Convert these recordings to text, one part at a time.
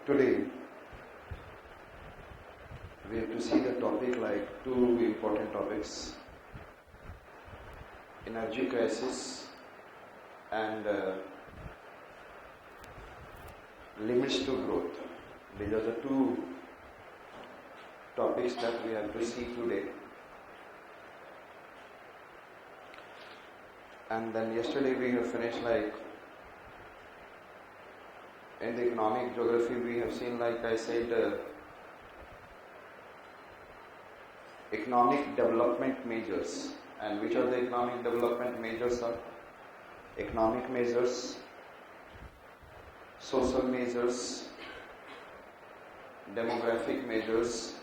Today we have to see the topic like two important topics: energy crisis and limits to growth. These are the two topics that we have to see today. And then yesterday we have finished like in the economic geography we have seen, like I said, economic development measures. And which are the economic development measures are? Economic measures, social measures, demographic measures,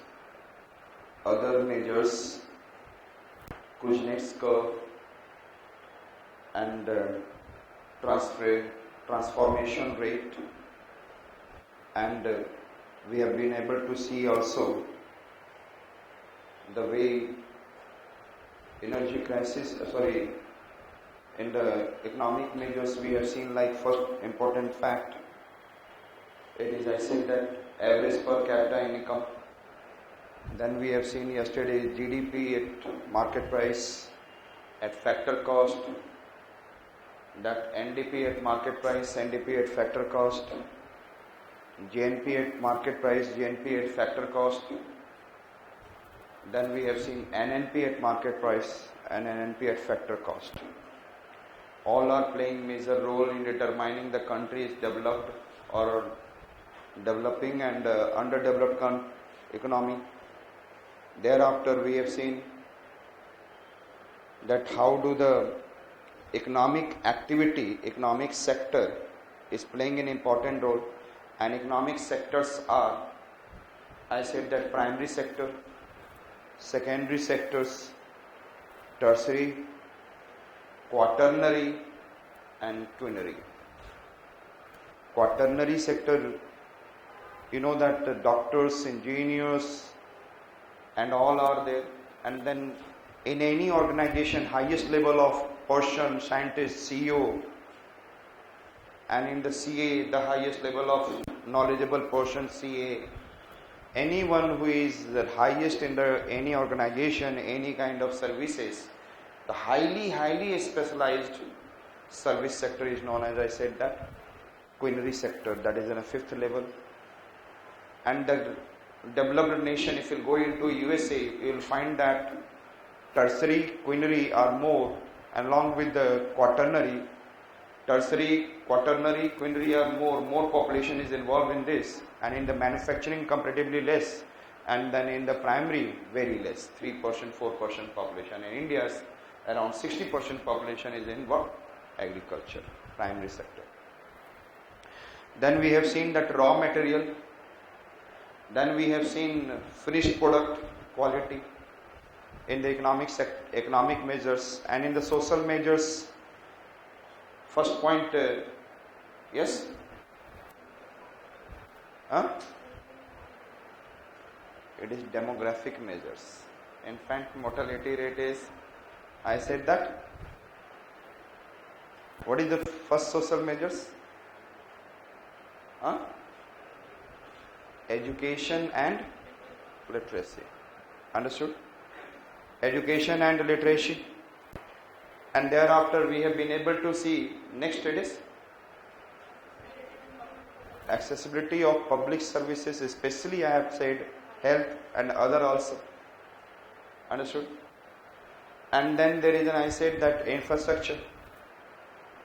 other measures, Kuznets curve, and transformation rate. And we have been able to see also the way energy crisis, in the economic measures we have seen, like first important fact, it is, I said, that average per capita income. Then we have seen yesterday GDP at market price, at factor cost, that NDP at market price, NDP at factor cost, GNP at market price, GNP at factor cost. Then we have seen NNP at market price and NNP at factor cost. All are playing major role in determining the country is developed or developing and underdeveloped economy. Thereafter we have seen that how do the economic activity, economic sector is playing an important role, and economic sectors are, I said, that primary sector, secondary sectors, tertiary, quaternary and quinary. Quaternary sector, you know that the doctors, engineers and all are there, and then in any organization highest level of person, scientist, CEO, and in the CA the highest level of knowledgeable person, CA. Anyone who is the highest in any organization, any kind of services, the highly specialized service sector is known as, I said, that quinary sector, that is in a fifth level. And the developed nation, if you go into USA, you will find that tertiary, quinary are more, along with the quaternary. Tertiary, quaternary, quinary are more population is involved in this, and in the manufacturing comparatively less, and then in the primary very less, 3%, 4% population. In India's around 60% population is in what? Agriculture, primary sector. Then we have seen that raw material, then we have seen finished product quality in the economic measures, and in the social measures. First point, yes? It is demographic measures. Infant mortality rate is, I said that. What is the first social measures? Education and literacy. Understood? Education and literacy. And thereafter we have been able to see, next it is accessibility of public services, especially I have said health and other also. Understood? And then there is I said that infrastructure.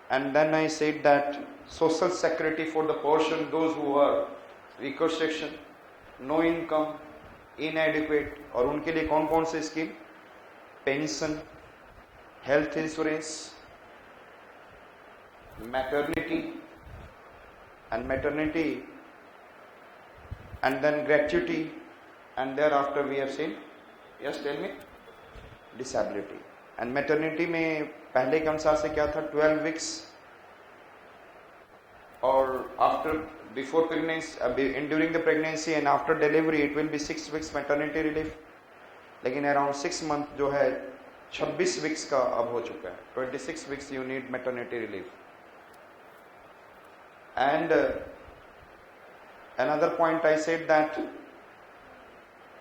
And then I said that social security for the portion, those who are weaker section, no income, inadequate, और उनके लिए कौन कौन से scheme? Pension, health insurance, maternity, and then gratuity, and thereafter we have seen, yes, tell me, disability. And maternity में पहले के अनुसार से क्या था? 12 weeks, or after, before pregnancy, during the pregnancy and after delivery it will be 6 weeks maternity relief. लेकिन around 6 months जो है 26 weeks का अब हो चुका है. 26 weeks you need maternity relief. And Another point I said that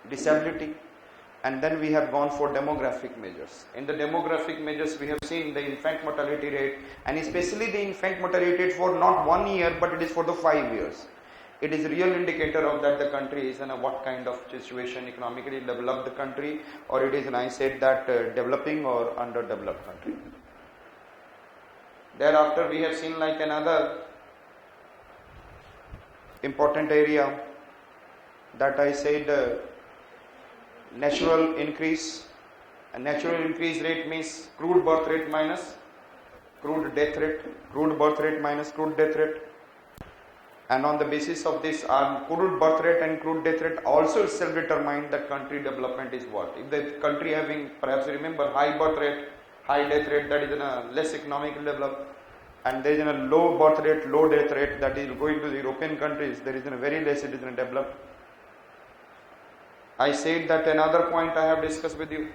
disability, and then we have gone for demographic measures. In the demographic measures, we have seen the infant mortality rate, and especially the infant mortality rate for not 1 year, but it is for the 5 years. It is a real indicator of that the country is in a what kind of situation, economically developed the country, or it is, and I said that developing or underdeveloped country. Thereafter, we have seen like another important area that I said natural increase. A natural increase rate means crude birth rate minus crude death rate, crude birth rate minus crude death rate. And on the basis of this, crude birth rate and crude death rate also itself determine that country development is what. If the country having, perhaps remember, high birth rate, high death rate, that is in a less economically developed, and there is in a low birth rate, low death rate, that is going to the European countries, there is in a very less, it is in a developed. I said that another point I have discussed with you.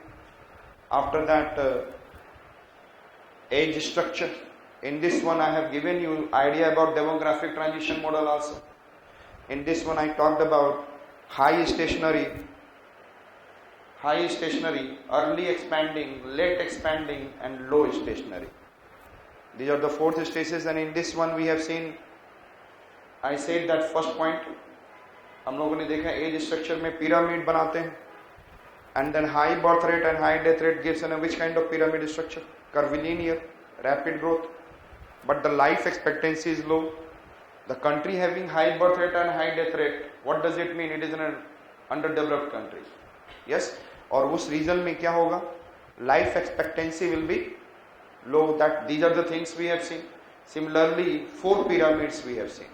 After that, age structure. In this one, I have given you idea about demographic transition model also. In this one, I talked about high stationary, early expanding, late expanding, and low stationary. These are the 4 stages, and in this one we have seen, I said that first point, हम लोगों ने देखा as structure में pyramid बनाते हैं, and then high birth rate and high death rate gives an which kind of pyramid structure? Curvilinear, rapid growth, but the life expectancy is low. The country having high birth rate and high death rate, what does it mean? It is in an underdeveloped country. Yes, और उस reason में क्या होगा? Life expectancy will be low. That these are the things we have seen. Similarly, 4 pyramids we have seen.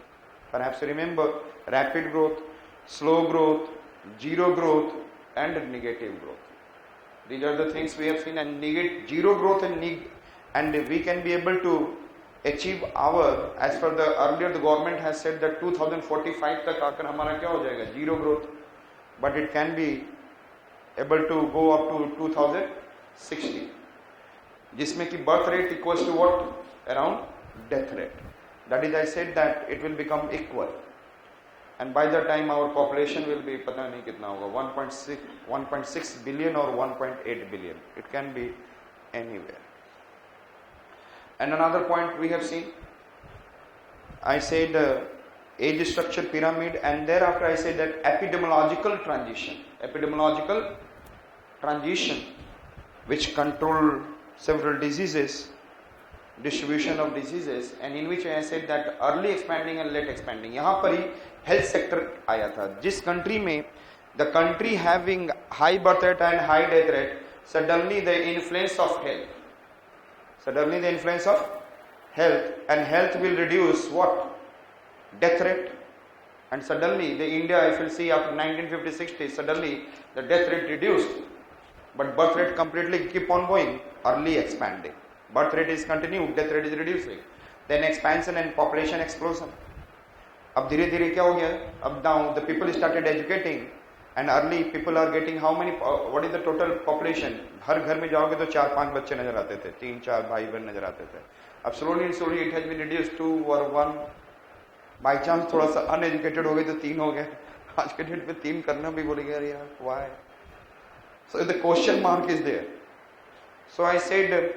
Perhaps you remember rapid growth, slow growth, zero growth, and negative growth. These are the things we have seen, and zero growth and we can be able to achieve our, as per the earlier the government has said that 2045 तक आकर हमारा क्या हो जाएगा? Zero growth, but it can be able to go up to 2060, जिसमें कि birth rate equals to what? Around death rate. That is, I said that it will become equal, and by the time our population will be पता नहीं कितना होगा, 1.6 billion or 1.8 billion. It can be anywhere. And another point we have seen, I said age structure pyramid, and thereafter I said that epidemiological transition, which control several diseases, distribution of diseases, and in which I said that early expanding and late expanding. यहाँ पर ही health sector आया था. जिस country में the country having high birth rate and high death rate, suddenly the influence of health, and health will reduce what? Death rate. And suddenly the India, if you see after 1950-60, suddenly the death rate reduced, but birth rate completely keep on going, early expanding. Birth rate is continued, death rate is reducing. Then expansion and population explosion. अब धीरे धीरे क्या हो गया? अब now the people started educating, and early people are getting how many? What is the total population? हर घर में जाओगे तो 4-5 बच्चे नजर आते थे, 3-4 भाई बहन नजर आते थे. अब slowly it has been reduced to 2 or 1. By chance थोड़ा सा uneducated हो गए तो 3 हो गए. आज के डेट में 3 करना भी बोलेंगे यार, why? So the question mark is there. So I said,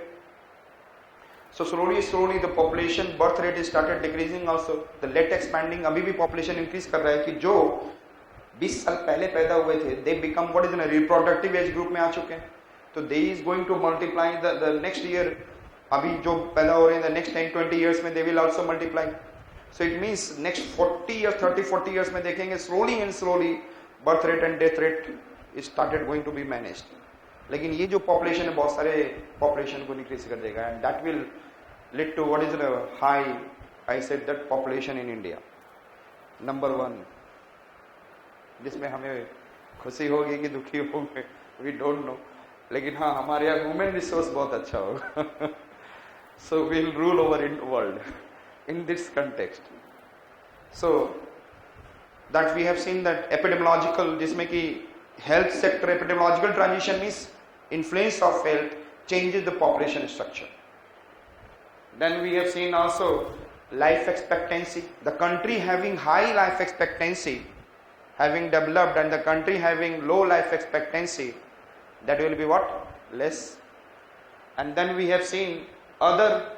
so slowly the population birth rate is started decreasing also. The late expanding, अभी भी population increase कर रहा है कि जो 20 साल पहले पैदा हुए थे, they become what is in a reproductive age group में आ चुके हैं. तो they is going to multiply the next year. अभी जो पैदा हो रहे हैं the next 10-20 years में they will also multiply. So it means next 40 years, 30-40 years में देखेंगे slowly birth rate and death rate is started going to be managed. लेकिन ये जो population है बहुत सारे population को increase कर देगा, and that will lead to what is the high, I said that population in India. Number 1. जिसमें हमें खुशी होगी कि दुखी होंगे, we don't know. लेकिन हाँ हमारे यहाँ human resource बहुत अच्छा होगा. So we'll rule over in the world in this context. So that we have seen that epidemiological, जिसमें कि health sector epidemiological transition means influence of health changes the population structure. Then we have seen also life expectancy. The country having high life expectancy, having developed, and the country having low life expectancy, that will be what? Less. And then we have seen other,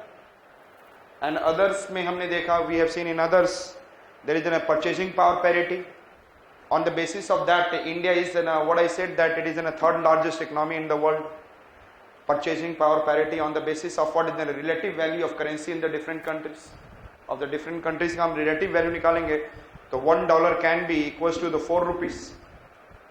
and others में हमने देखा, we have seen in others there is a purchasing power parity. On the basis of that, India is what I said, that it is the third largest economy in the world. Purchasing power parity on the basis of what is the relative value of currency in the different countries. Of the different countries का हम relative value निकालेंगे तो $1 can be equals to the 4 rupees.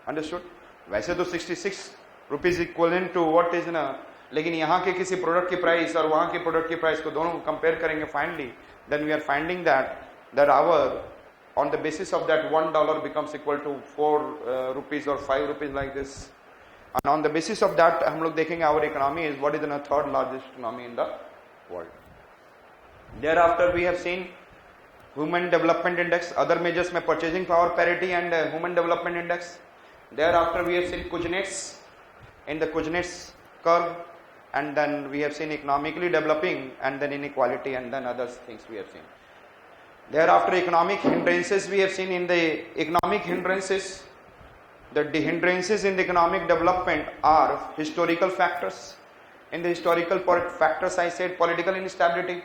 Understood? वैसे तो 66 rupees equivalent to what is ना, लेकिन यहाँ के किसी प्रोडक्ट की प्राइस और वहाँ के प्रोडक्ट की प्राइस को दोनों कंपेयर करेंगे finally, then we are finding that our, on the basis of that, $1 becomes equal to 4 rupees or 5 rupees like this. And on the basis of that, हम लोग देखेंगे our economy is what is the third largest economy in the world. Thereafter we have seen Human Development Index, other measures में purchasing power parity and Human Development Index. Thereafter we have seen Kuznets, in the Kuznets curve, and then we have seen economically developing, and then inequality, and then other things we have seen. Thereafter economic hindrances we have seen. In the economic hindrances, the hindrances in the economic development are historical factors. In the historical factors I said political instability,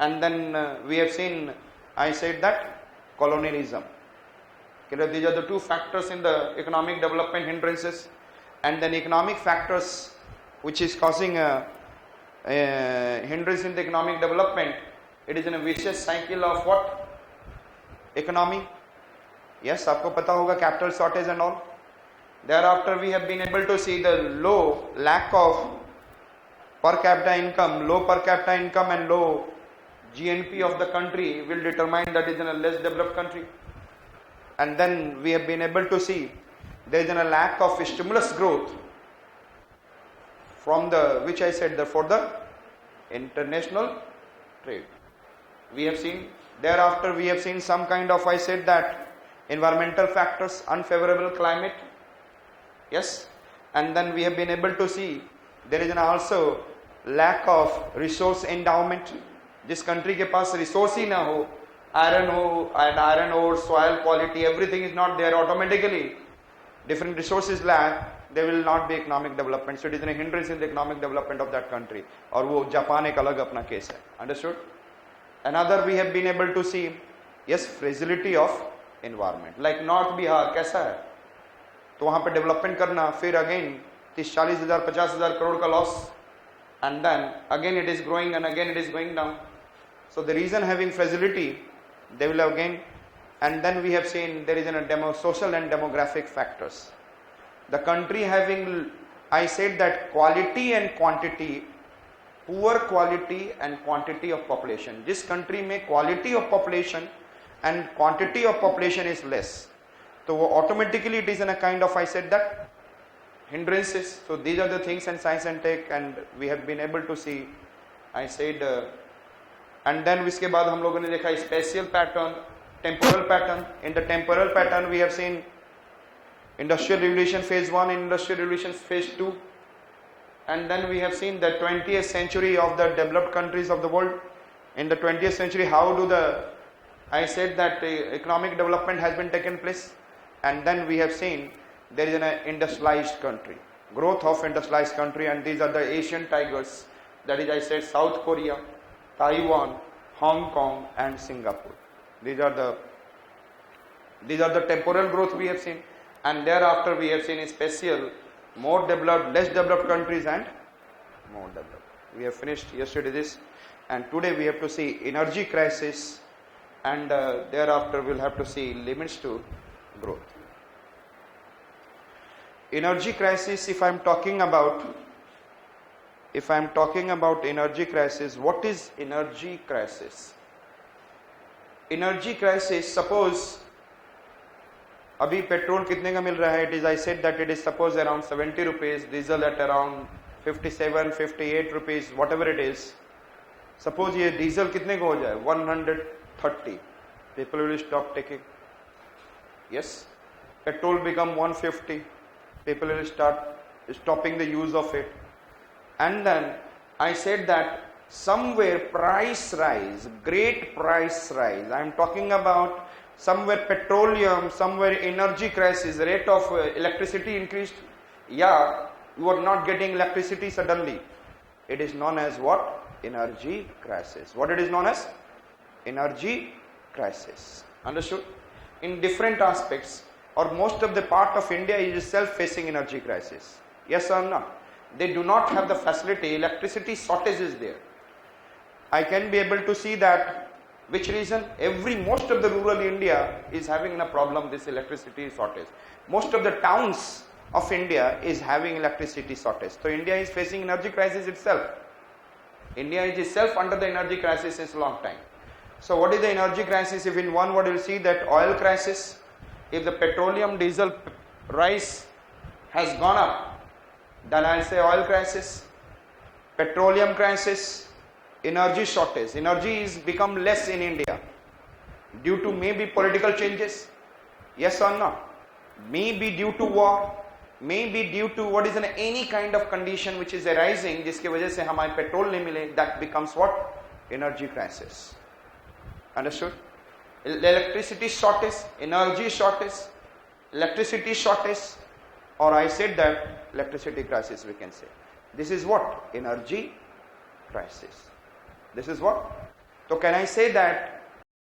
and then we have seen, I said that colonialism. Okay, these are the two factors in the economic development hindrances. And then economic factors which is causing a hindrance in the economic development, it is in a vicious cycle of what? Economy. Yes, आपको पता होगा capital shortage and all. Thereafter we have been able to see the low lack of per capita income, low per capita income and low GNP of the country will determine that it is in a less developed country. And then we have been able to see there is a lack of stimulus growth from the, which I said, for the international trade. We have seen, thereafter we have seen some kind of, I said that, environmental factors, unfavorable climate. Yes, and then we have been able to see there is also lack of resource endowment. जिस country के पास resource ही ना हो, iron ore, soil quality, everything is not there, automatically different resources lack, there will not be economic development. So it is a hindrance in the economic development of that country. और वो Japan एक अलग अपना case है. Understood? Another we have been able to see, yes, fragility of environment. Like North Bihar कैसा है? तो वहाँ पे development करना, फिर again 30-40 हजार 50 हजार करोड़ का loss, and then again it is growing and again it is going down. So the reason having fragility, they will again. And then we have seen there is a social and demographic factors. The country having, I said that quality and quantity, poor quality and quantity of population. This country में quality of population and quantity of population is less. So automatically it is in a kind of, I said that, hindrances. So these are the things in science and tech, and we have been able to see, I said, and then उसके बाद हम लोगों ने देखा spatial pattern, temporal pattern. In the temporal pattern we have seen industrial revolution phase 1 and industrial revolution phase 2, and then we have seen the 20th century of the developed countries of the world. In the 20th century, how do I said that economic development has been taken place, and then we have seen there is an industrialized country, growth of industrialized country, and these are the Asian tigers, that is I said South Korea, Taiwan, Hong Kong and Singapore. These are the temporal growth we have seen, and thereafter we have seen spatial, more developed, less developed countries and more developed. We have finished yesterday this, and today we have to see energy crisis, and thereafter we will have to see limits to growth. Energy crisis, if I am talking about energy crisis, what is energy crisis? Energy crisis, suppose अभी petrol कितने का मिल रहा है? It is, I said that it is suppose around 70 rupees, diesel at around 57, 58 rupees, whatever it is. Suppose ये diesel कितने को हो जाए? 130. People will stop taking. Yes. Petrol become 150. People will start stopping the use of it. And then I said that somewhere price rise, great price rise. I am talking about somewhere petroleum, somewhere energy crisis, rate of electricity increased. Yeah, you are not getting electricity suddenly. It is known as what? Energy crisis. What it is known as? Energy crisis. Understood? In different aspects, or most of the part of India is itself facing energy crisis. Yes or no? They do not have the facility. Electricity shortage is there. I can be able to see that. Which reason? Most of the rural India is having a problem, this electricity shortage. Most of the towns of India is having electricity shortage. So India is facing energy crisis itself. India is itself under the energy crisis since a long time. So what is the energy crisis? If in one word you will see that oil crisis, if the petroleum diesel price has gone up, then I will say oil crisis, petroleum crisis, energy shortage. Energy is become less in India due to maybe political changes. Yes or no? Maybe due to war, maybe due to what is any kind of condition which is arising जिसके वजह से हमारे petrol नहीं मिले, that becomes what? Energy crisis. Understood? Electricity shortage, energy shortage, electricity shortage, or I said that electricity crisis we can say. This is what? Energy crisis. This is what? So can I say that